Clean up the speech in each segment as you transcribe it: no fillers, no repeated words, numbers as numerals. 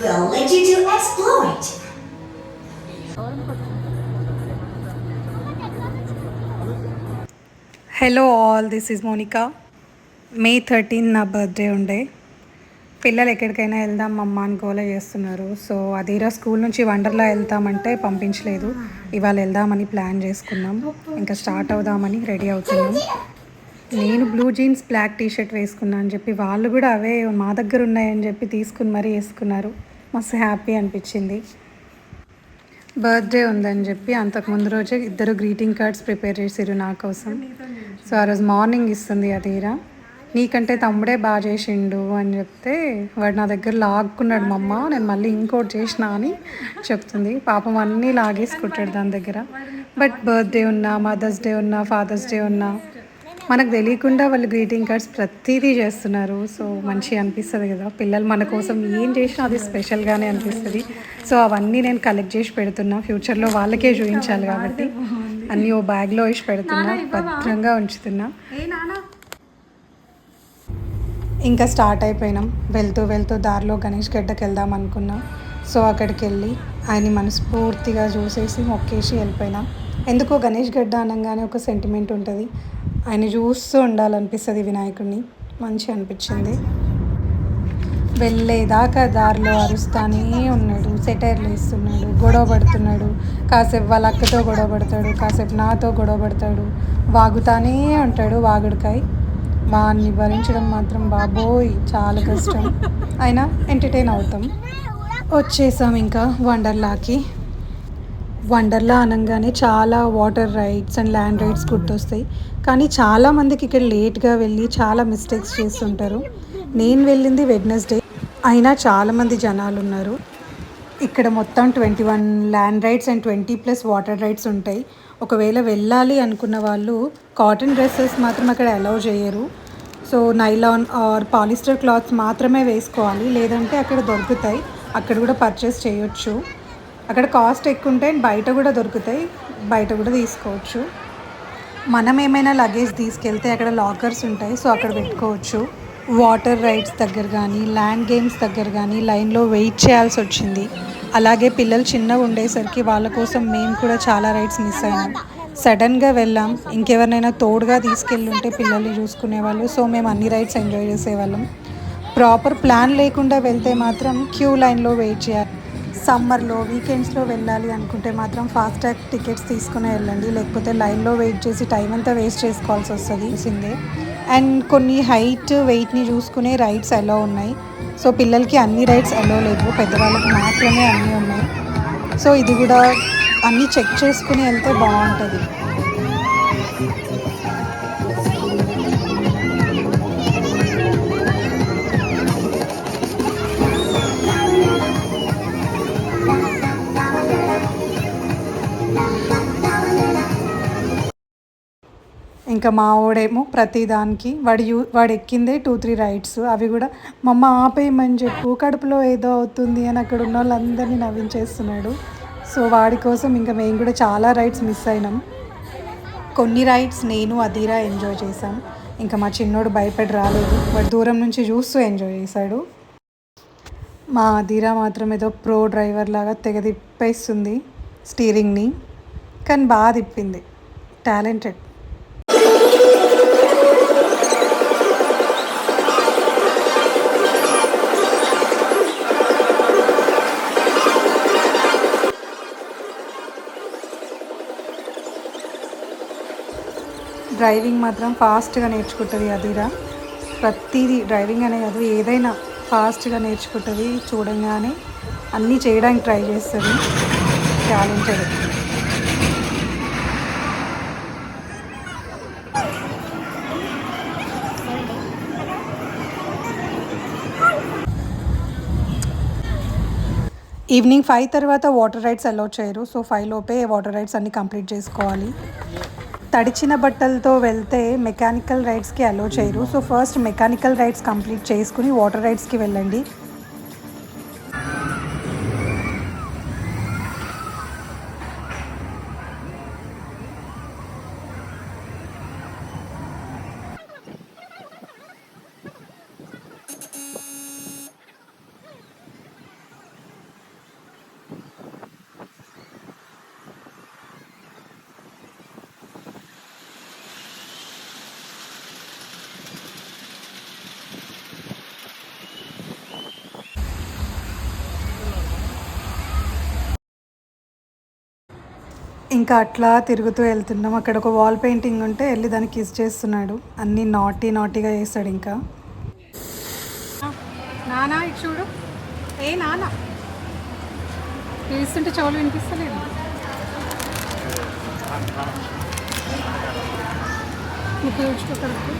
We'll let you to explore it. Hello all, this is Monika. May 13 నా birthday ఉండే. పిల్లలు ఎక్కడికైనా వెళ్దాం అమ్మ అని గోల చేస్తున్నారు. సో అదీరా స్కూల్ నుంచి వండర్లా వెళ్తామంటే పంపించలేదు. ఇవాళ వెళ్దామని ప్లాన్ చేసుకున్నాం. ఇంకా స్టార్ట్ అవుదామని రెడీ అవుతున్నాం. నేను బ్లూ జీన్స్ బ్లాక్ టీషర్ట్ వేసుకున్నా అని చెప్పి వాళ్ళు కూడా అవే మా దగ్గర ఉన్నాయని చెప్పి తీసుకుని మరీ వేసుకున్నారు. మస్తు హ్యాపీ అనిపించింది. బర్త్డే ఉందని చెప్పి అంతకుముందు రోజే ఇద్దరు గ్రీటింగ్ కార్డ్స్ ప్రిపేర్ చేసిర్రు నా కోసం. సో ఆ రోజు మార్నింగ్ ఇస్తుంది అదీరా, నీకంటే తమ్ముడే బాగా చేసిండు అని చెప్తే వాడు నా దగ్గర లాక్కున్నాడు, మమ్మ నేను మళ్ళీ ఇంకోటి చేసిన అని చెప్తుంది. పాపం అన్నీ లాగేసుకుంటాడు దాని దగ్గర. బట్ బర్త్డే ఉన్నా, మదర్స్ డే ఉన్నా, ఫాదర్స్ డే ఉన్నా మనకు తెలియకుండా వాళ్ళు గ్రీటింగ్ కార్డ్స్ ప్రతిదీ చేస్తున్నారు. సో మంచిగా అనిపిస్తుంది కదా, పిల్లలు మన కోసం ఏం చేసినా అది స్పెషల్గానే అనిపిస్తుంది. సో అవన్నీ నేను కలెక్ట్ చేసి పెడుతున్నా, ఫ్యూచర్లో వాళ్ళకే చూపించాలి కాబట్టి అన్నీ ఓ బ్యాగ్లో వేసి పెడుతున్నా, భద్రంగా ఉంచుతున్నా. ఇంకా స్టార్ట్ అయిపోయినాం. వెళ్తూ వెళ్తూ దారిలో గణేష్ గడ్డకి వెళ్దాం అనుకున్నా. సో అక్కడికి వెళ్ళి ఆయన్ని మనస్ఫూర్తిగా చూసేసి మొక్కేసి వెళ్ళిపోయినా. ఎందుకో గణేష్ గడ్డ అనగానే ఒక సెంటిమెంట్ ఉంటుంది. ఆయన చూస్తూ ఉండాలనిపిస్తుంది వినాయకుడిని. మంచిగా అనిపించింది. వెళ్ళేదాకా దారిలో అరుస్తానే ఉన్నాడు, సెటైర్లు వేస్తున్నాడు, గొడవ పడుతున్నాడు. కాసేపు వాళ్ళ అక్కతో గొడవ పడతాడు, కాసేపు నాతో గొడవ పడతాడు, వాగుతానే ఉంటాడు వాగుడికాయ. వాడిని భరించడం మాత్రం బాబోయ్ చాలా కష్టం. అయినా ఎంటర్టైన్ అవుతాం. వచ్చేసాం ఇంకా వండర్లాకి. వండర్లా అనగానే చాలా water rides and land rides గుర్తొస్తాయి. కానీ చాలామందికి ఇక్కడ లేట్గా వెళ్ళి చాలా మిస్టేక్స్ చేస్తుంటారు. నేను వెళ్ళింది వెడ్నెస్డే, అయినా చాలామంది జనాలు ఉన్నారు. ఇక్కడ మొత్తం 21 land rides and 20+ water rides ఉంటాయి. ఒకవేళ వెళ్ళాలి అనుకున్న వాళ్ళు కాటన్ డ్రెస్సెస్ మాత్రం అక్కడ అలౌ చేయరు. So nylon or polyester clothes మాత్రమే వేసుకోవాలి, లేదంటే అక్కడ దొరుకుతాయి, అక్కడ కూడా పర్చేస్ చేయొచ్చు. అక్కడ కాస్ట్ ఎక్కువ ఉంటాయి, బయట కూడా దొరుకుతాయి, బయట కూడా తీసుకోవచ్చు. మనం ఏమైనా లగేజ్ తీసుకెళ్తే అక్కడ లాకర్స్ ఉంటాయి, సో అక్కడ పెట్టుకోవచ్చు. వాటర్ రైడ్స్ దగ్గర కానీ ల్యాండ్ గేమ్స్ దగ్గర కానీ లైన్లో వెయిట్ చేయాల్సి వచ్చింది. అలాగే పిల్లలు చిన్నగా ఉండేసరికి వాళ్ళ కోసం మేము కూడా చాలా రైడ్స్ మిస్ అయినాం. సడన్గా వెళ్ళాం, ఇంకెవరినైనా తోడుగా తీసుకెళ్ళుంటే పిల్లల్ని చూసుకునేవాళ్ళు. సో మేము అన్ని రైడ్స్ ఎంజాయ్ చేసేవాళ్ళం. ప్రాపర్ ప్లాన్ లేకుండా వెళ్తే మాత్రం క్యూ లైన్లో వెయిట్ చేయాలి. సమ్మర్లో వీకెండ్స్లో వెళ్ళాలి అనుకుంటే మాత్రం ఫాస్టాగ్ టికెట్స్ తీసుకుని వెళ్ళండి, లేకపోతే లైన్లో వెయిట్ చేసి టైం అంతా వేస్ట్ చేసుకోవాల్సి వస్తుంది. అండ్ కొన్ని హైట్ వెయిట్ని చూసుకునే రైడ్స్ అలో ఉన్నాయి. సో పిల్లలకి అన్ని రైడ్స్ అలో లేవు, పెద్దవాళ్ళకి మాత్రమే అన్నీ ఉన్నాయి. సో ఇది కూడా అన్నీ చెక్ చేసుకుని వెళ్తే బాగుంటుంది. ఇంకా మా వాడేమో ప్రతిదానికి వాడు ఎక్కిందే 2-3 రైడ్స్, అవి కూడా మమ్మ ఆపేయమని చెప్పు, కడుపులో ఏదో అవుతుంది అని అక్కడ ఉన్న వాళ్ళందరినీ నవ్వించేస్తున్నాడు. సో వాడి కోసం ఇంకా మేము కూడా చాలా రైడ్స్ మిస్ అయినాం. కొన్ని రైడ్స్ నేను అదీరా ఎంజాయ్ చేశాం. ఇంకా మా చిన్నోడు భయపడి రాలేదు, వాడు దూరం నుంచి చూస్తూ ఎంజాయ్ చేశాడు. మా అదీరా మాత్రం ఏదో ప్రో డ్రైవర్ లాగా తెగ తిప్పేస్తుంది స్టీరింగ్ని, కానీ బాగా తిప్పింది, టాలెంటెడ్. డ్రైవింగ్ మాత్రం ఫాస్ట్గా నేర్చుకుంటుంది అదీరా. ప్రతిదీ డ్రైవింగ్ అనే కాదు, ఏదైనా ఫాస్ట్గా నేర్చుకుంటుంది. చూడంగానే అన్నీ చేయడానికి ట్రై చేస్తుంది, టాలెంటెడ్. ఈవినింగ్ 5 తర్వాత వాటర్ రైడ్స్ అలౌ చేయరు. సో 5 లోపే వాటర్ రైడ్స్ అన్నీ కంప్లీట్ చేసుకోవాలి. తడిచిన బట్టలతో వెళ్తే మెకానికల్ రైడ్స్కి అలో చేయరు. So first mechanical rides complete చేసుకుని వాటర్ రైడ్స్కి వెళ్ళండి. ఇంకా అట్లా తిరుగుతూ వెళ్తున్నాం. అక్కడ ఒక వాల్ పెయింటింగ్ ఉంటే వెళ్ళి దాన్ని కిస్ చేస్తున్నాడు. అన్నీ నాటీగా చేస్తాడు. ఇంకా నానా ఇటు చూడు. ఏ నానా పిలుస్తుంటే చెవులు వినిపిస్తలేదు. ముక్కు ఊడ్చుకోకూడదు.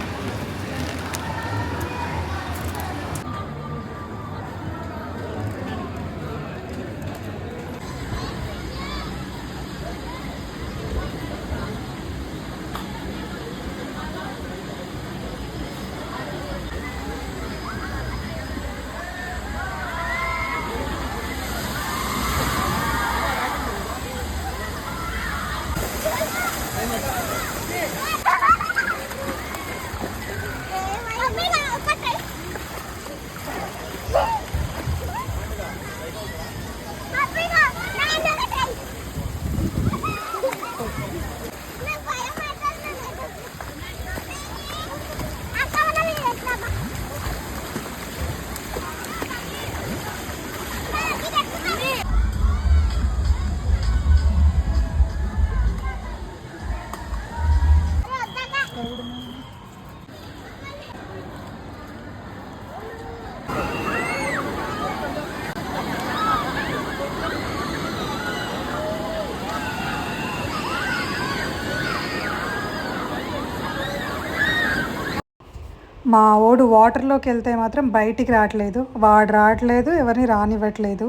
మా ఓడు వాటర్లోకి వెళ్తే మాత్రం బయటికి రావట్లేదు. వాడు రావట్లేదు, ఎవరిని రానివ్వట్లేదు.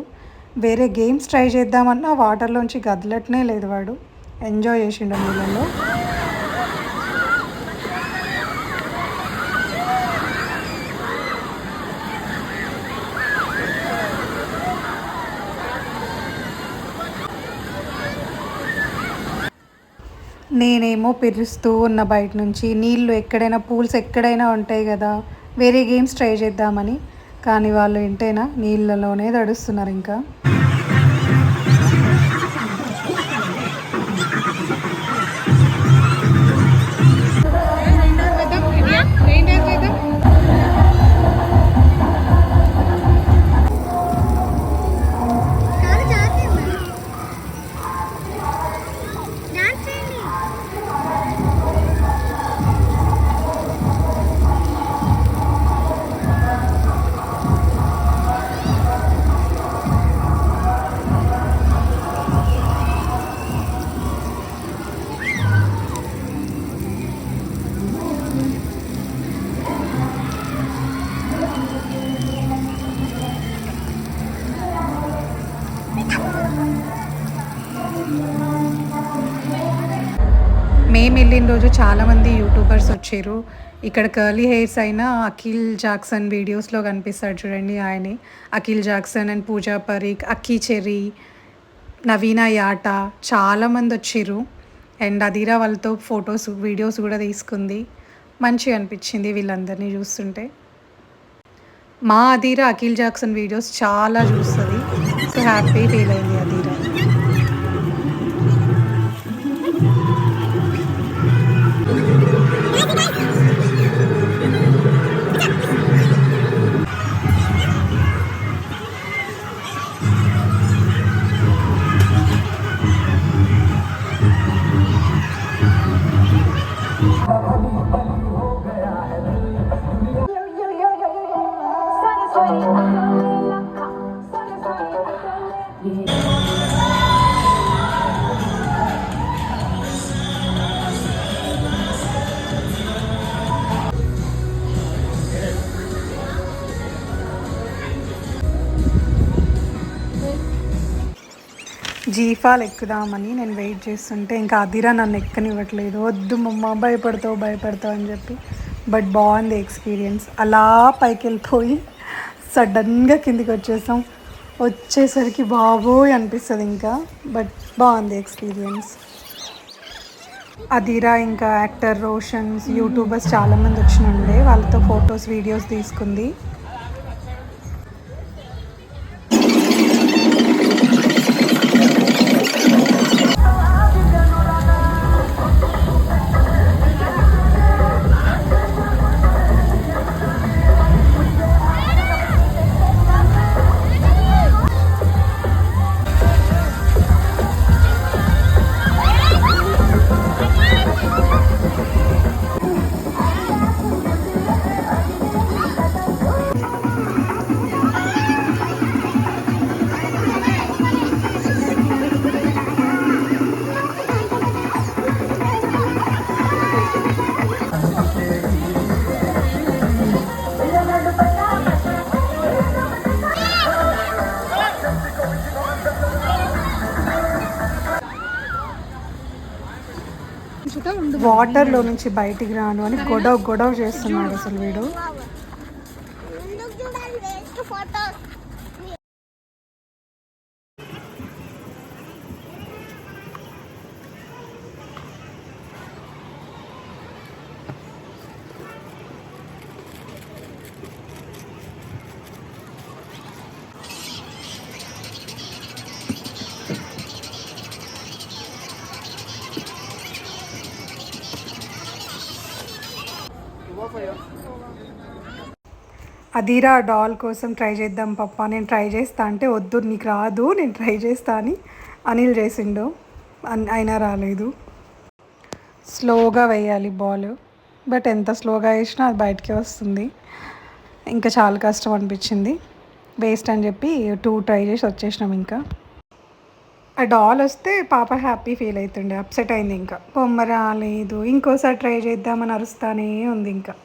వేరే గేమ్స్ ట్రై చేద్దామన్నా వాటర్లోంచి గదలట్నే లేదు. వాడు ఎంజాయ్ చేసిండు నీళ్ళల్లో. నేనేమో పిలుస్తూ ఉన్న బయట నుంచి నీళ్ళు ఎక్కడైనా పూల్స్ ఎక్కడైనా ఉంటాయి కదా, వేరే గేమ్స్ ట్రై చేద్దామని. కానీ వాళ్ళు ఏంటైనా నీళ్ళలోనే తడుస్తున్నారు. ఇంకా మేము వెళ్ళిన రోజు చాలామంది యూట్యూబర్స్ వచ్చారు. ఇక్కడ కర్లీ హెయిర్స్ అయినా అఖిల్ జాక్సన్ వీడియోస్లో కనిపిస్తాడు చూడండి, ఆయనే. Akhil Jackson and Pooja Pareek, Akki cherry, Naveena యాట చాలామంది వచ్చారు. అండ్ అదీరా వాళ్ళతో ఫొటోస్ వీడియోస్ కూడా తీసుకుంది. మంచిగా అనిపించింది వీళ్ళందరినీ చూస్తుంటే. మా అదీరా అఖిల్ జాక్సన్ వీడియోస్ చాలా చూస్తుంది. సో హ్యాపీ ఫీల్ అయింది అదీరా. జీఫాల్ ఎక్కుదామని నేను వెయిట్ చేస్తుంటే ఇంకా అదిరా నన్ను ఎక్కనివ్వట్లేదు. వద్దు మమ్మ, భయపడతావు అని చెప్పి. బట్ బాగుంది ఎక్స్పీరియన్స్. అలా పైకి వెళ్ళిపోయి సడన్గా కిందికి వచ్చేసరికి బాబోయ్ అనిపిస్తుంది ఇంకా. బట్ బాగుంది ఎక్స్పీరియన్స్. అదిరా ఇంకా యాక్టర్ రోషన్స్, యూట్యూబర్స్ చాలామంది వచ్చినుండే, వాళ్ళతో ఫొటోస్ వీడియోస్ తీసుకుంది. వాటర్లో నుంచి బయటికి రాను అని గొడవ గొడవ చేస్తున్నాడు అసలు వీడు. అదిరా డాల్ కోసం ట్రై చేద్దాం పప్పా, నేను ట్రై చేస్తా అంటే వద్దు నీకు రాదు నేను ట్రై చేస్తా అని అనిల్ చేసిండు. అయినా రాలేదు. స్లోగా వేయాలి బాల్, బట్ ఎంత స్లోగా వేసినా అది బయటికి వస్తుంది. ఇంకా చాలా కష్టం అనిపించింది, వేస్ట్ అని చెప్పి 2 ట్రై చేసి వచ్చేసినాం. ఇంకా ఆ డాల్ వస్తే పాప హ్యాపీ ఫీల్ అవుతుండే, అప్సెట్ అయింది. ఇంకా బొమ్మ రాలేదు, ఇంకోసారి ట్రై చేద్దామని అరుస్తానే ఉంది. ఇంకా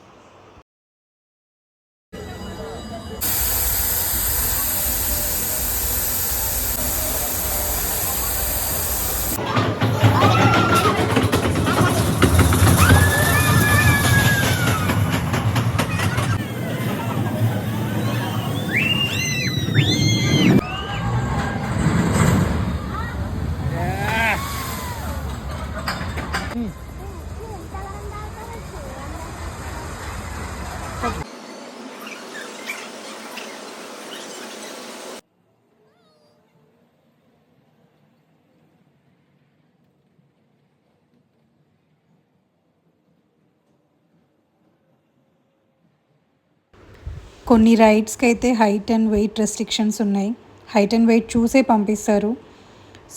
కొన్ని రైడ్స్కి అయితే హైట్ అండ్ వెయిట్ రెస్ట్రిక్షన్స్ ఉన్నాయి. హైట్ అండ్ వెయిట్ చూసే పంపిస్తారు.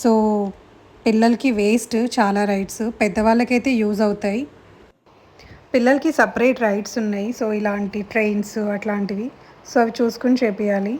సో పిల్లలకి వేస్ట్ చాలా రైడ్స్, పెద్దవాళ్ళకైతే యూజ్ అవుతాయి. పిల్లలకి సపరేట్ రైడ్స్ ఉన్నాయి. సో ఇలాంటి ట్రైన్స్ అట్లాంటివి, సో అవి చూసుకుని చేపియాలి.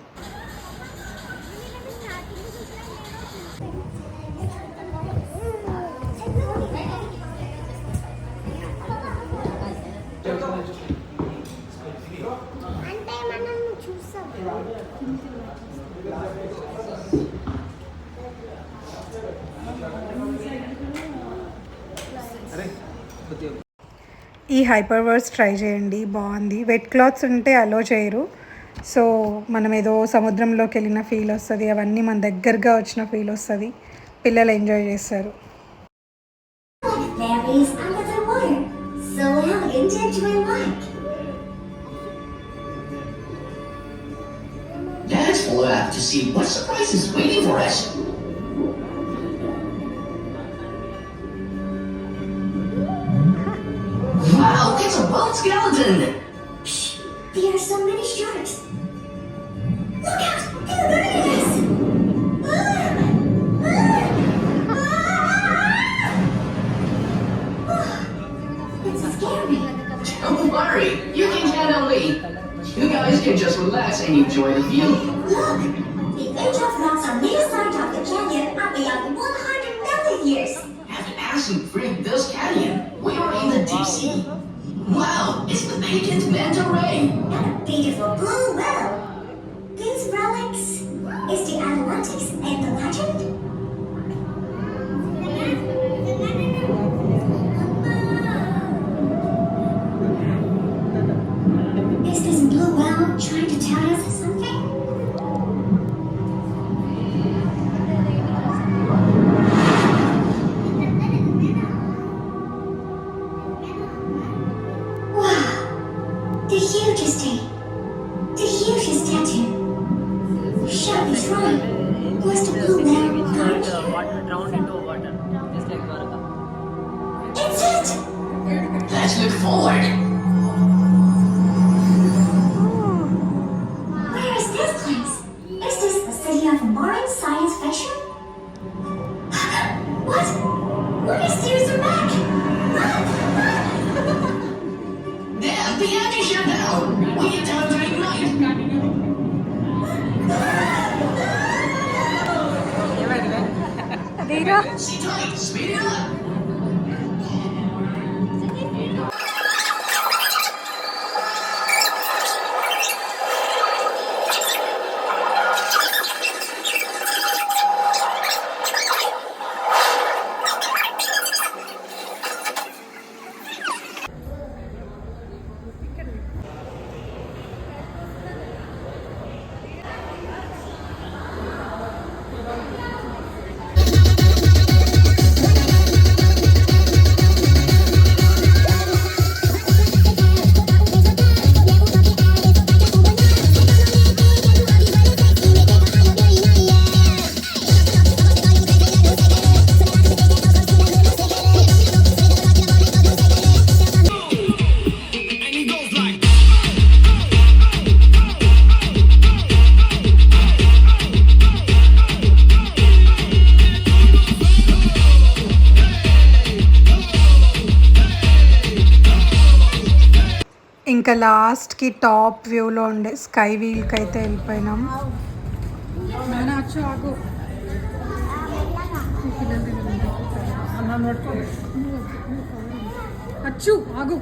ఈ హైపర్ వర్స్ ట్రై చేయండి, బాగుంది. వెట్ క్లాత్స్ ఉంటే అలో చేయరు. సో మనం ఏదో సముద్రంలోకి వెళ్ళిన ఫీల్ వస్తుంది, అవన్నీ మన దగ్గరగా వచ్చిన ఫీల్ వస్తుంది. పిల్లలు ఎంజాయ్ చేస్తారు. Berries under the water. So elegant and dreamlike. Let's follow up to see what surprise is waiting for us. Wow, it's a boat skeleton! Shh, there are so many sharks. Look out! Look at this! It's scary. Don't worry, you can handle me. You guys can just relax and enjoy the view. Look! The age of rocks on this side of the canyon are beyond 100 million years. After passing through this canyon, we are in the deep sea. Wow, it's the vacant manta ray. And a beautiful blue whale. These relics is the Atlantis and the legend. Is this blue whale trying to tell us something? Wow, the hugest thing, the hugest statue. Shall be right. Was the blue whale guard here? Water drowned into water, just like Dwarka. It's it! Let's look forward. Where is this place? Is this the city of marine science fiction? What? Look, his tears are back! Run! Damn, the engine shut down. We need time to ignite. Sit tight, speed it up. ఇంకా లాస్ట్కి top వ్యూలో ఉండే sky వీల్కి అయితే వెళ్ళిపోయినాం. అచ్చు ఆగు.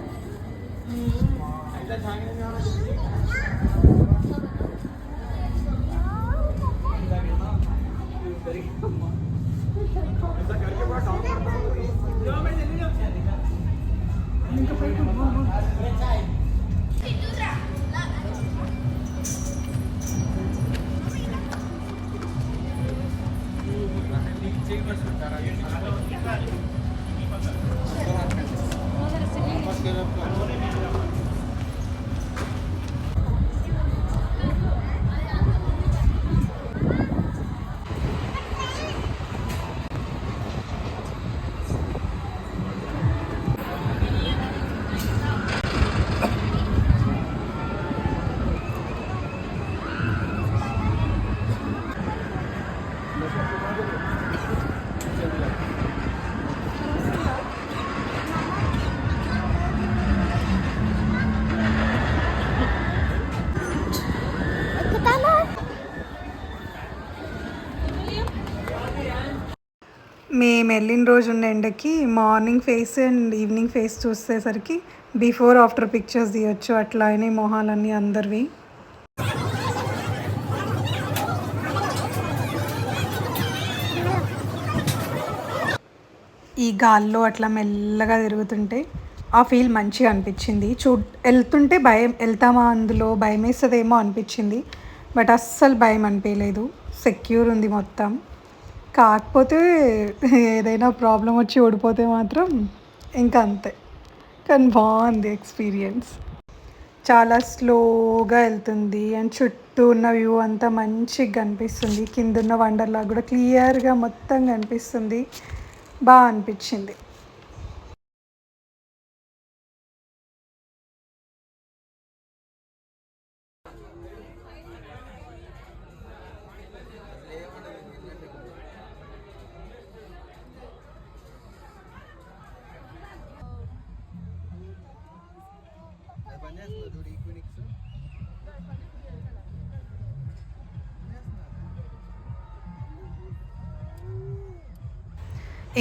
మేము వెళ్ళిన రోజు ఉన్న ఎండకి morning face and evening face చూసేసరికి బిఫోర్ ఆఫ్టర్ పిక్చర్స్ తీయొచ్చు. అట్లా అయినాయి మొహాలన్నీ అందరివి. ఈ గాల్లో అట్లా మెల్లగా తిరుగుతుంటే ఆ ఫీల్ మంచిగా అనిపించింది. వెళ్తుంటే భయం, వెళ్తామా అందులో భయం వేస్తుందేమో అనిపించింది. బట్ అస్సలు భయం అనిపించలేదు, సెక్యూర్ ఉంది మొత్తం. కాకపోతే ఏదైనా ప్రాబ్లం వచ్చి ఓడిపోతే మాత్రం ఇంకా అంతే. కానీ బాగుంది ఎక్స్పీరియన్స్. చాలా స్లోగా వెళ్తుంది అండ్ చుట్టూ ఉన్న వ్యూ అంతా మంచిగా కనిపిస్తుంది. కింద ఉన్న వండర్లా కూడా క్లియర్గా మొత్తం కనిపిస్తుంది. బాగా అనిపించింది.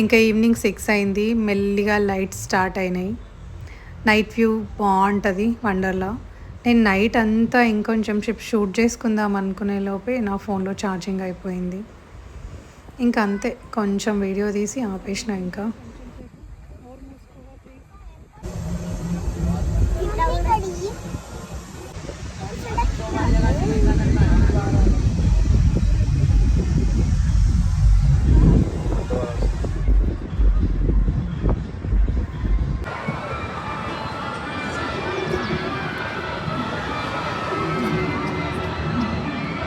ఇంకా ఈవినింగ్ 6 అయింది. మెల్లిగా లైట్స్ స్టార్ట్ అయినాయి. నైట్ వ్యూ బాగుంటుంది వండర్లా. నేను నైట్ అంతా ఇంకొంచెం షూట్ చేసుకుందాం అనుకునే లోపే నా ఫోన్లో ఛార్జింగ్ అయిపోయింది. ఇంకా అంతే, కొంచెం వీడియో తీసి ఆపేసిన. ఇంకా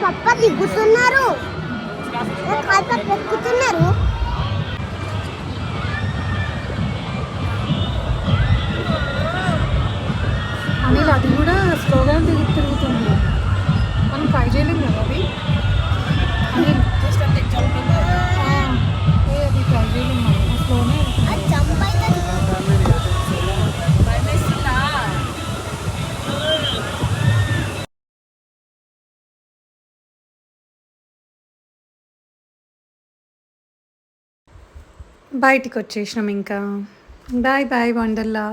పప్ప దిగుతున్నారు, ఎక్కుతున్నారు. అనిల్ అది కూడా స్లోగా తిరుగుతుంది. మనం ట్రై చేయలేము కదా అది. అనిల్ అది ట్రై చేయలేము, మనం స్లోనే జంప్ అవుతుంది. బయటికి వచ్చేసినాం. ఇంకా బాయ్ బాయ్ వండర్లా.